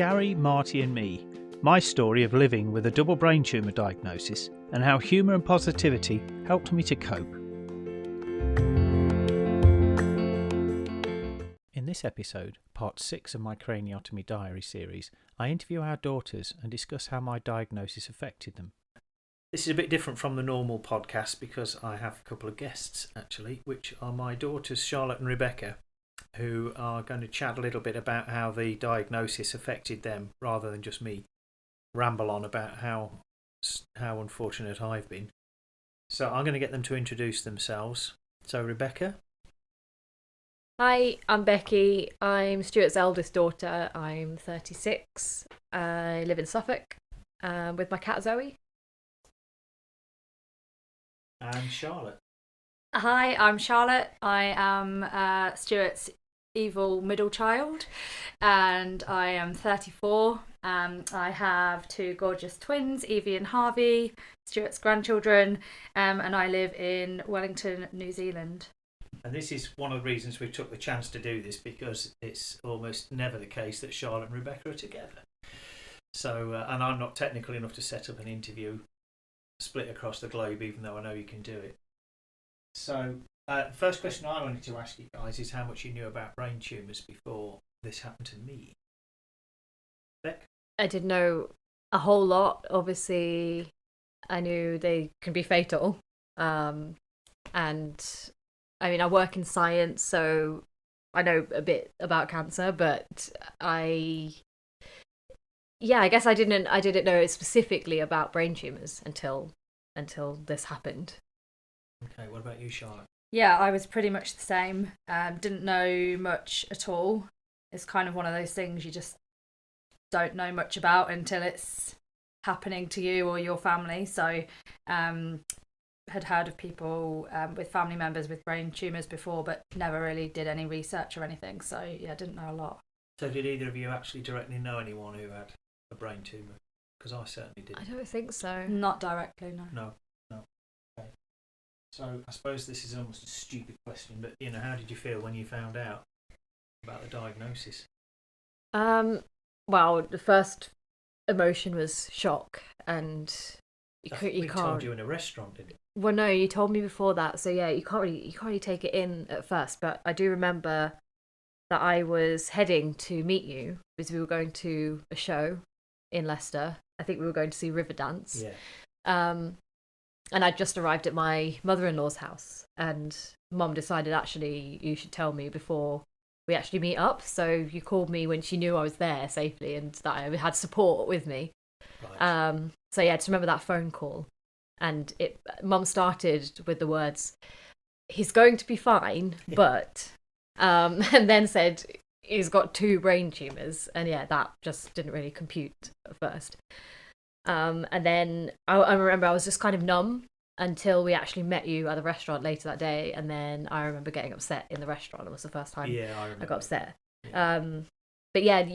Gary, Marty and me. My story of living with a double brain tumour diagnosis and how humour and positivity helped me to cope. In this episode, part 6 of my Craniotomy Diary series, I interview our daughters and discuss how my diagnosis affected them. This is a bit different from the normal podcast because I have a couple of guests actually, which are my daughters Charlotte and Rebecca, who are going to chat a little bit about how the diagnosis affected them rather than just me ramble on about how unfortunate I've been. So I'm going to get them to introduce themselves. So Rebecca. Hi, I'm Becky. I'm Stuart's eldest daughter. I'm 36. I live in Suffolk with my cat Zoe. And Charlotte. Hi, I'm Charlotte. I am Stuart's evil middle child, and I am 34. I have two gorgeous twins, Evie and Harvey, Stuart's grandchildren, and I live in Wellington, New Zealand. And this is one of the reasons we took the chance to do this, because it's almost never the case that Charlotte and Rebecca are together. So, and I'm not technical enough to set up an interview split across the globe, even though I know you can do it. So, the first question I wanted to ask you guys is how much you knew about brain tumours before this happened to me. Beck? I didn't know a whole lot. Obviously, I knew they can be fatal. And I mean, I work in science, so I know a bit about cancer, but I guess I didn't know specifically about brain tumours until this happened. Okay, what about you, Charlotte? Yeah, I was pretty much the same. Didn't know much at all. It's kind of one of those things you just don't know much about until it's happening to you or your family. So, had heard of people with family members with brain tumours before, but never really did any research or anything. So, yeah, didn't know a lot. So did either of you actually directly know anyone who had a brain tumour? Because I certainly didn't. I don't think so. Not directly, no. No. Okay. So I suppose this is almost a stupid question, but how did you feel when you found out about the diagnosis? Well, the first emotion was shock, and you can't. Told you in a restaurant, did it? Well, no, you told me before that, so yeah, you can't really take it in at first. But I do remember that I was heading to meet you because we were going to a show in Leicester. I think we were going to see Riverdance. Yeah. And I'd just arrived at my mother-in-law's house, and Mum decided actually you should tell me before we actually meet up. So you called me when she knew I was there safely and that I had support with me. Right. So yeah, I just remember that phone call, and Mum started with the words, "He's going to be fine," but and then said he's got 2 brain tumours, and yeah, that just didn't really compute at first. And then I remember I was just kind of numb until we actually met you at the restaurant later that day, and then I remember getting upset in the restaurant. It was the first time I got upset. Yeah. But yeah,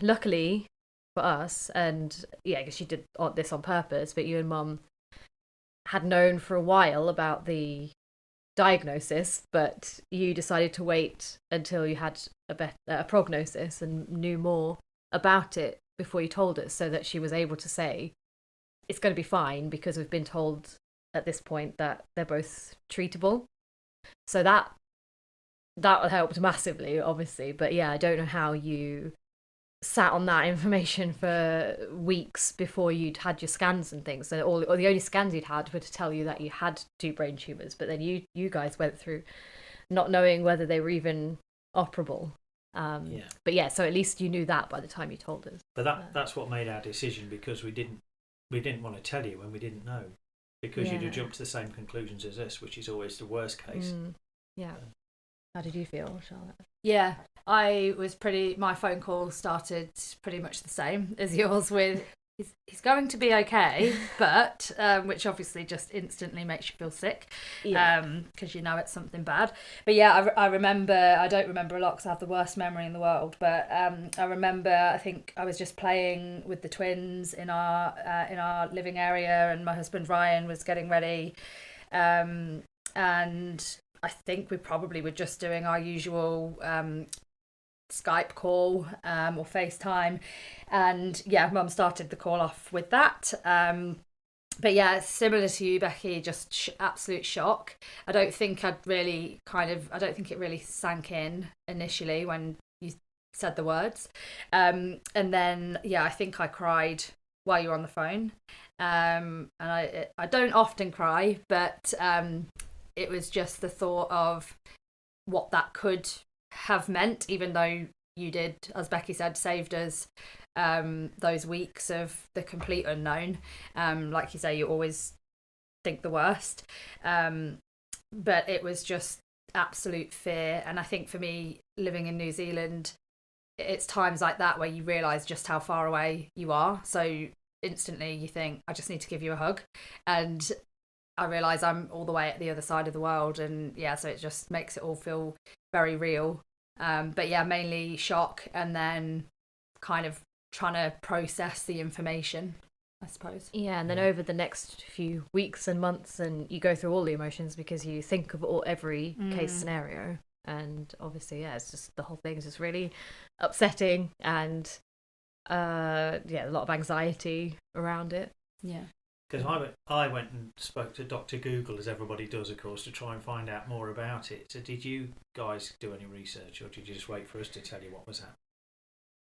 luckily for us, and yeah, I guess you did this on purpose, but you and Mum had known for a while about the diagnosis, but you decided to wait until you had a prognosis and knew more about it before you told us, so that she was able to say it's going to be fine, because we've been told at this point that they're both treatable. So that helped massively, obviously. But yeah, I don't know how you sat on that information for weeks before you'd had your scans and things. So or the only scans you'd had were to tell you that you had 2 brain tumours, but then you guys went through not knowing whether they were even operable. But yeah, so at least you knew that by the time you told us. But that's what made our decision, because we didn't want to tell you when we didn't know, because you'd have jumped to the same conclusions as us, which is always the worst case. Yeah. How did you feel, Charlotte? Yeah, my phone call started pretty much the same as yours, with he's going to be okay, but which obviously just instantly makes you feel sick, because you know it's something bad. But yeah, I remember, I don't remember a lot because I have the worst memory in the world, but I remember, I think I was just playing with the twins in our living area, and my husband Ryan was getting ready, and I think we probably were just doing our usual Skype call or FaceTime, and yeah, Mum started the call off with that. But yeah, similar to you, Becky, just absolute shock. I don't think it really sank in initially when you said the words. And then, yeah, I think I cried while you were on the phone. And I don't often cry, but it was just the thought of what that could have meant, even though you did, as Becky said, saved us those weeks of the complete unknown. Like you say, you always think the worst, but it was just absolute fear. And I think for me, living in New Zealand, it's times like that where you realise just how far away you are. So instantly you think, I just need to give you a hug, and I realise I'm all the way at the other side of the world. And yeah, so it just makes it all feel very real. But yeah, mainly shock, and then kind of trying to process the information, I suppose. Yeah, and then over the next few weeks and months, and you go through all the emotions because you think of every case scenario. And obviously, yeah, it's just the whole thing is just really upsetting, and a lot of anxiety around it. Yeah. Because I went and spoke to Dr. Google, as everybody does, of course, to try and find out more about it. So did you guys do any research, or did you just wait for us to tell you what was happening?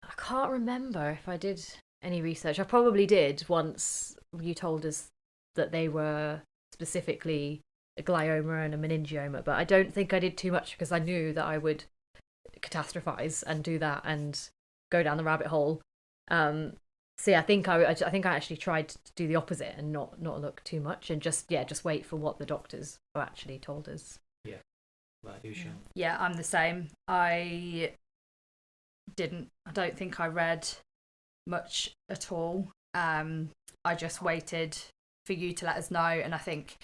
I can't remember if I did any research. I probably did once you told us that they were specifically a glioma and a meningioma, but I don't think I did too much because I knew that I would catastrophize and do that and go down the rabbit hole. So yeah, I think I actually tried to do the opposite and not look too much, and just wait for what the doctors actually told us. Yeah, right, you should. Yeah, I'm the same. I don't think I read much at all. I just waited for you to let us know, and I think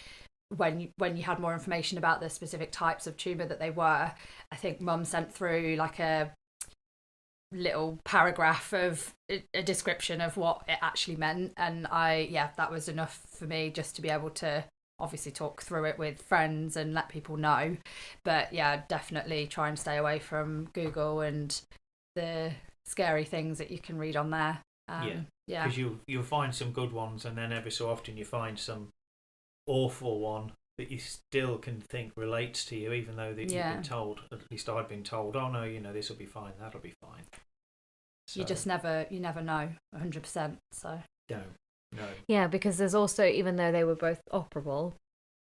when you had more information about the specific types of tumour that they were, I think Mum sent through like a little paragraph of a description of what it actually meant, and that was enough for me just to be able to obviously talk through it with friends and let people know. But yeah, definitely try and stay away from Google and the scary things that you can read on there. Because you'll find some good ones, and then every so often you find some awful one that you still can think relates to you, even though that you've been told, at least I've been told, oh no, this will be fine, that'll be fine. So, you never know 100%. So no. Yeah, because there's also, even though they were both operable,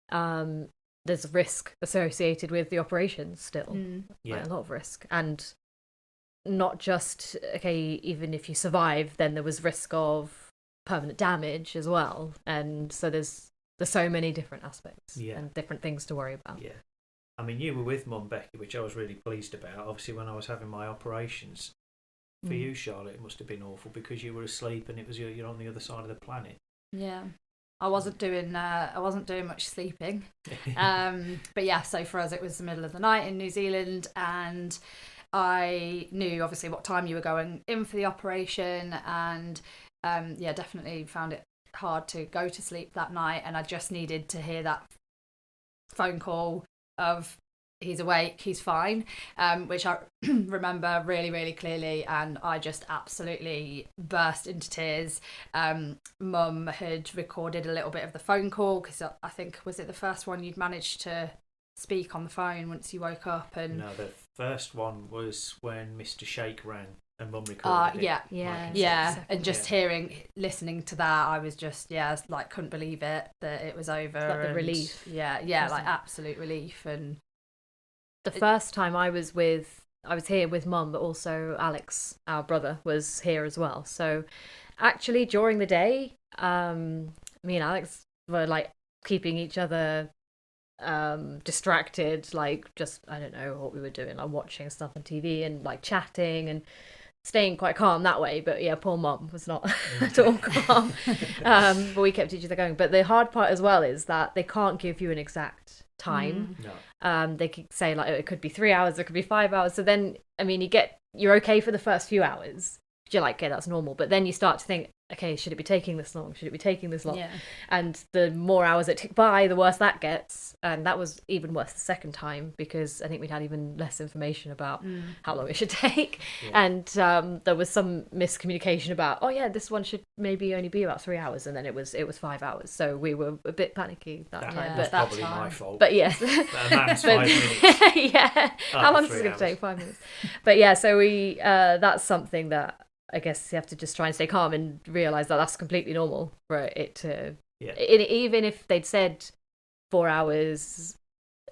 there's risk associated with the operations still. Like a lot of risk, and not just even if you survive, then there was risk of permanent damage as well, and so there's so many different aspects and different things to worry about. Yeah, I mean, you were with Mum, Becky, which I was really pleased about. Obviously, when I was having my operations, for you, Charlotte, it must have been awful because you were asleep and it was you're on the other side of the planet. Yeah, I wasn't doing much sleeping. But yeah, so for us it was the middle of the night in New Zealand, and I knew obviously what time you were going in for the operation, and definitely found it hard to go to sleep that night, and I just needed to hear that phone call of he's awake, he's fine, which I remember really, really clearly, and I just absolutely burst into tears. Mum had recorded a little bit of the phone call, because I think, was it the first one you'd managed to speak on the phone once you woke up? And no, the first one was when Mr. Shake rang and Mum recorded it. Yeah. And just listening to that, I was just couldn't believe it that it was over. It's like the relief. Like absolute relief. And the first time I was here with Mum, but also Alex, our brother, was here as well. So actually during the day, me and Alex were like keeping each other distracted, like just, I don't know what we were doing, like watching stuff on TV and like chatting and staying quite calm that way. But yeah, poor Mum was not at all calm. But we kept each other going. But the hard part as well is that they can't give you an exact time. No. They could say like, it could be 3 hours, it could be 5 hours. So then, I mean, you're okay for the first few hours. You're like, okay, that's normal. But then you start to think, okay, should it be taking this long? Should it be taking this long? Yeah. And the more hours that tick by, the worse that gets. And that was even worse the second time, because I think we'd had even less information about how long it should take. Yeah. And there was some miscommunication about, oh yeah, this one should maybe only be about 3 hours, and then it was 5 hours. So we were a bit panicky that time. Yeah. That's But probably my fault. but yes. A man's 5 minutes. Yeah. How long is it 3 going to take? hours. 5 minutes. But yeah, so we that's something that I guess you have to just try and stay calm and realise that that's completely normal for it to... Yeah. Even if they'd said 4 hours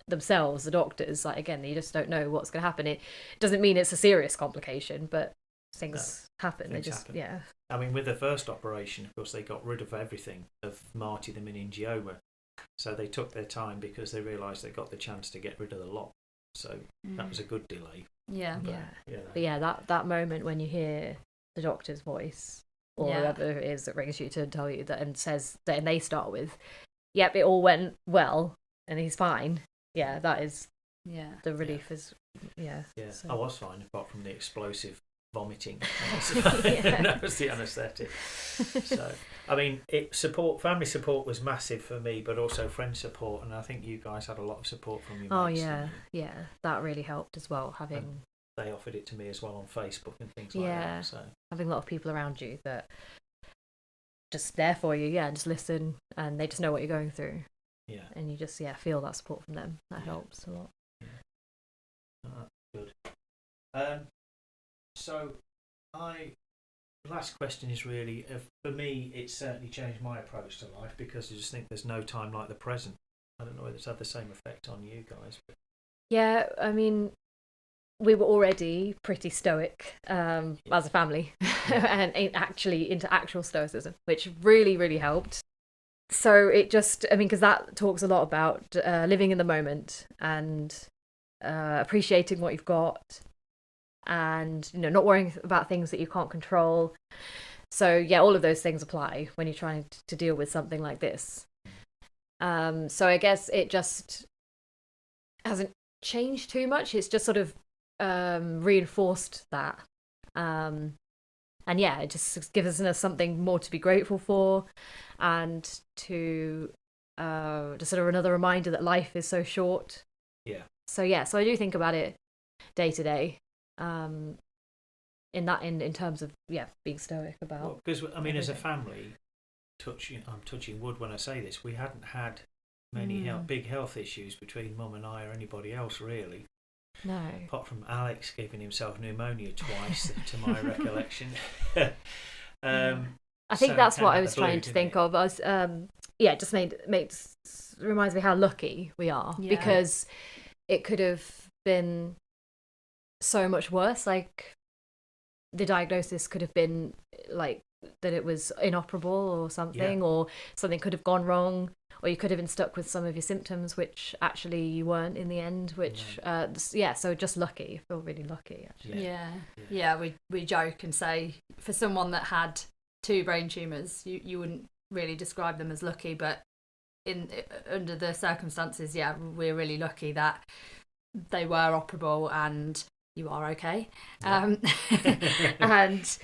themselves, the doctors, like, again, you just don't know what's going to happen. It doesn't mean it's a serious complication, but things happen. Things They just, happen. yeah. I mean, with the first operation, of course, they got rid of everything of Marty the meningioma. So they took their time because they realised they got the chance to get rid of the lot. So that was a good delay. Yeah. But, Yeah. you know, But yeah, that moment when you hear the doctor's voice, or Yeah. whoever it is that rings you to tell you that, and says that, and they start with, yep, it all went well and he's fine. Yeah, that is Yeah. the relief. Is Yeah, so- I was fine apart from the explosive vomiting. Yeah. That was the anaesthetic. So, I mean, family support was massive for me, but also friend support, and I think you guys had a lot of support from your Oh mates, yeah, didn't you? yeah, that really helped as well. Having They offered it to me as well on Facebook and things like Yeah. that. So having a lot of people around you that just there for you, yeah, and just listen, and they just know what you're going through, yeah, and you just feel that support from them. That Yeah. helps a lot. good. So last question is really, for me, it's certainly changed my approach to life, because I just think there's no time like the present. I don't know whether it's had the same effect on you guys. But Yeah, I mean, we were already pretty stoic as a family, and actually into actual stoicism, which really, really helped. So it just, I mean, because that talks a lot about living in the moment and appreciating what you've got, and not worrying about things that you can't control. So yeah, all of those things apply when you're trying to deal with something like this. So I guess it just hasn't changed too much. It's just sort of reinforced that, and yeah, it just gives us something more to be grateful for, and to just sort of another reminder that life is so short. yeah, So yeah, so I do think about it day to day, in terms of being stoic about. because I mean, as a everything. family, I'm touching wood when I say this, we hadn't had many big health issues between Mum and I or anybody else really. No. Apart from Alex giving himself pneummonia twice, to my recollection. I think So that's came what out I the was blue, trying to didn't think it? of. I was, it just reminds me how lucky we are, Yeah. because it could have been so much worse. Like, the diagnosis could have been like that it was inoperable or something, or something could have gone wrong, or you could have been stuck with some of your symptoms, which actually you weren't in the end. Which, so just lucky. I feel really lucky, actually. Yeah. We joke and say, for someone that had 2 brain tumours, you wouldn't really describe them as lucky, but under the circumstances, we're really lucky that they were operable and you are okay. And and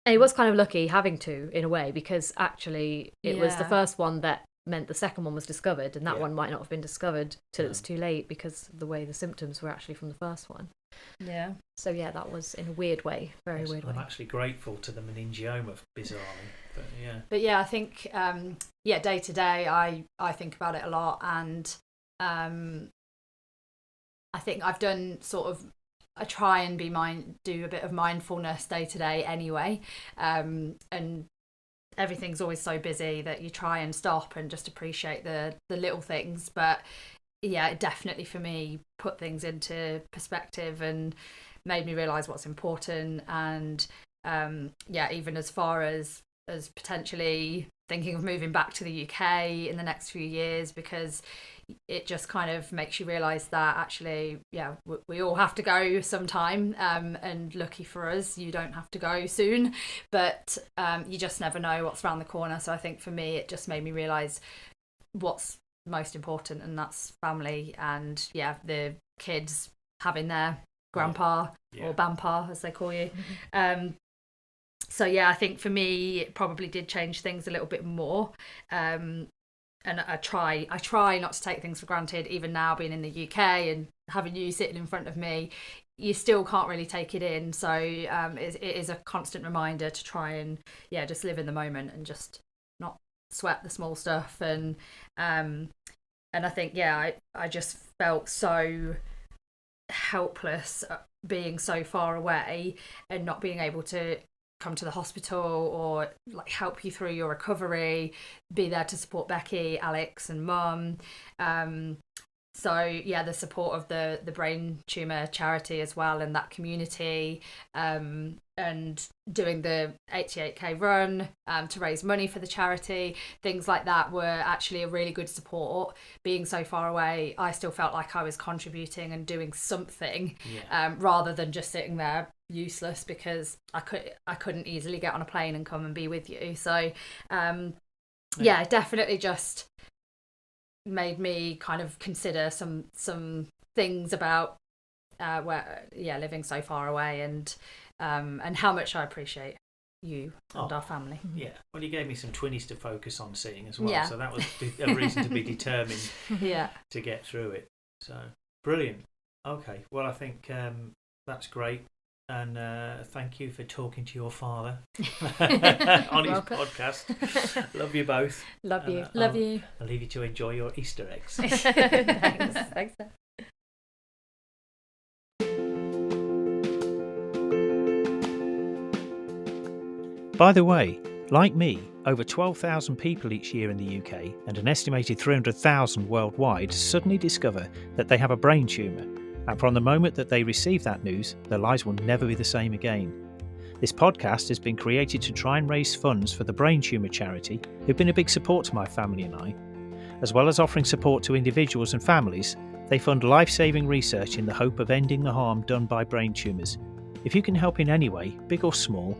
it was kind of lucky having to, in a way, because actually it was the first one that meant the second one was discovered, and that one might not have been discovered till it was too late, because of the way the symptoms were actually from the first one. Yeah. So yeah, that was in a weird way, very weird way. I'm actually grateful to the meningioma, bizarrely, but yeah. But yeah, I think day to day I think about it a lot, and I think I've done I try and do a bit of mindfulness day to day anyway, and everything's always so busy that you try and stop and just appreciate the little things. But yeah, it definitely for me put things into perspective and made me realise what's important, and even as far as potentially thinking of moving back to the UK in the next few years, because it just kind of makes you realise that actually, we all have to go sometime, and lucky for us, you don't have to go soon, but you just never know what's around the corner. So I think for me, it just made me realise what's most important, and that's family, and the kids having their grandpa or bampa, as they call you. So yeah, I think for me it probably did change things a little bit more. And I try not to take things for granted. Even now, being in the UK and having you sitting in front of me, you still can't really take it in. So it is a constant reminder to try and just live in the moment and just not sweat the small stuff. And I think I just felt so helpless being so far away and not being able to come to the hospital or like help you through your recovery, be there to support Becky, Alex and Mum. So yeah, the support of the Brain Tumour Charity as well, and that community, and doing the 88k run to raise money for the charity, things like that were actually a really good support. Being so far away, I still felt like I was contributing and doing something, rather than just sitting there useless, because I couldn't easily get on a plane and come and be with you. So it definitely just made me kind of consider some things about living so far away, and how much I appreciate you and our family. Yeah, well, you gave me some twinnies to focus on seeing as well, so that was a reason to be determined to get through it. So brilliant. Okay, well, I think that's great. And thank you for talking to your father on his podcast. Love you both. Love you. Love you. I'll leave you to enjoy your Easter eggs. Thanks. By the way, like me, over 12,000 people each year in the UK and an estimated 300,000 worldwide suddenly discover that they have a brain tumour. And from the moment that they receive that news, their lives will never be the same again. This podcast has been created to try and raise funds for the Brain Tumour Charity, who've been a big support to my family and I. As well as offering support to individuals and families, they fund life-saving research in the hope of ending the harm done by brain tumours. If you can help in any way, big or small,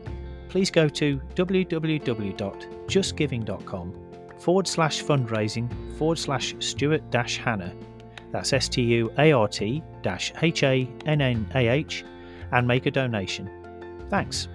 please go to www.justgiving.com/fundraising/Stuart-Hannah. That's STUART-HANNAH, and make a donation. Thanks.